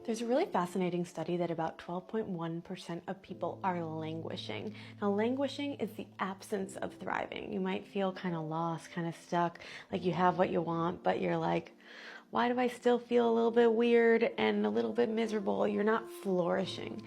There's a really fascinating study that about 12.1% of people are languishing. Now, languishing is the absence of thriving. You might feel kind of lost, kind of stuck, like you have what you want, but you're like, why do I still feel a little bit weird and a little bit miserable? You're not flourishing.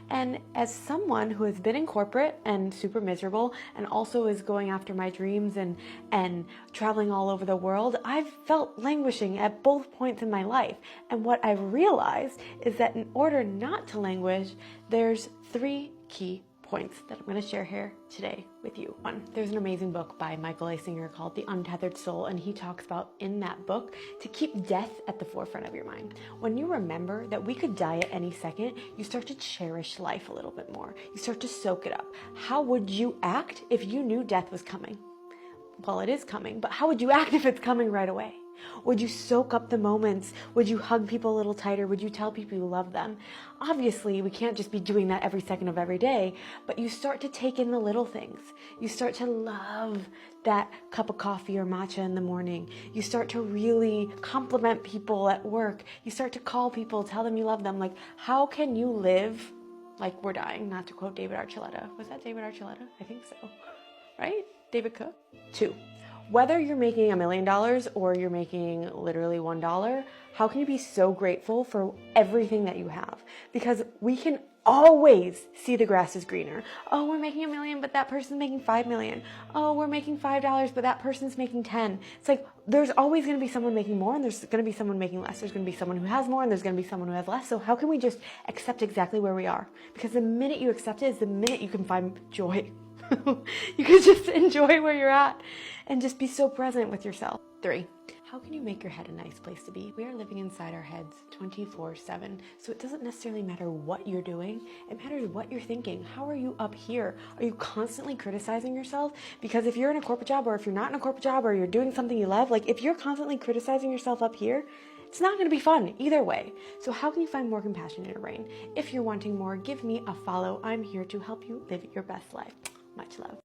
And as someone who has been in corporate and super miserable and also is going after my dreams and traveling all over the world, I've felt languishing at both points in my life. And what I've realized is that in order not to languish, there's 3 key points that I'm going to share here today with you. One, there's an amazing book by Michael A. Singer called The Untethered Soul, and he talks about in that book to keep death at the forefront of your mind. When you remember that we could die at any second, you start to cherish life a little bit more. You start to soak it up. How would you act if you knew death was coming? Well, it is coming, but how would you act if it's coming right away? Would you soak up the moments? Would you hug people a little tighter? Would you tell people you love them? Obviously, we can't just be doing that every second of every day, but you start to take in the little things. You start to love that cup of coffee or matcha in the morning. You start to really compliment people at work. You start to call people, tell them you love them. Like, how can you live like we're dying? Not to quote David Archuleta. Was that David Archuleta? I think so. Right? David Cook? 2. Whether you're making $1 million or you're making literally $1, how can you be so grateful for everything that you have? Because we can always see the grass is greener. Oh, we're making $1 million, but that person's making $5 million. Oh, we're making $5, but that person's making 10. It's like, there's always going to be someone making more and there's going to be someone making less. There's going to be someone who has more and there's going to be someone who has less. So how can we just accept exactly where we are? Because the minute you accept it is the minute you can find joy. You can just enjoy where you're at and just be so present with yourself. 3, how can you make your head a nice place to be? We are living inside our heads 24/7, so it doesn't necessarily matter what you're doing. It matters what you're thinking. How are you up here? Are you constantly criticizing yourself? Because if you're in a corporate job or if you're not in a corporate job or you're doing something you love, like if you're constantly criticizing yourself up here, it's not going to be fun either way. So how can you find more compassion in your brain? If you're wanting more, give me a follow. I'm here to help you live your best life. Much love.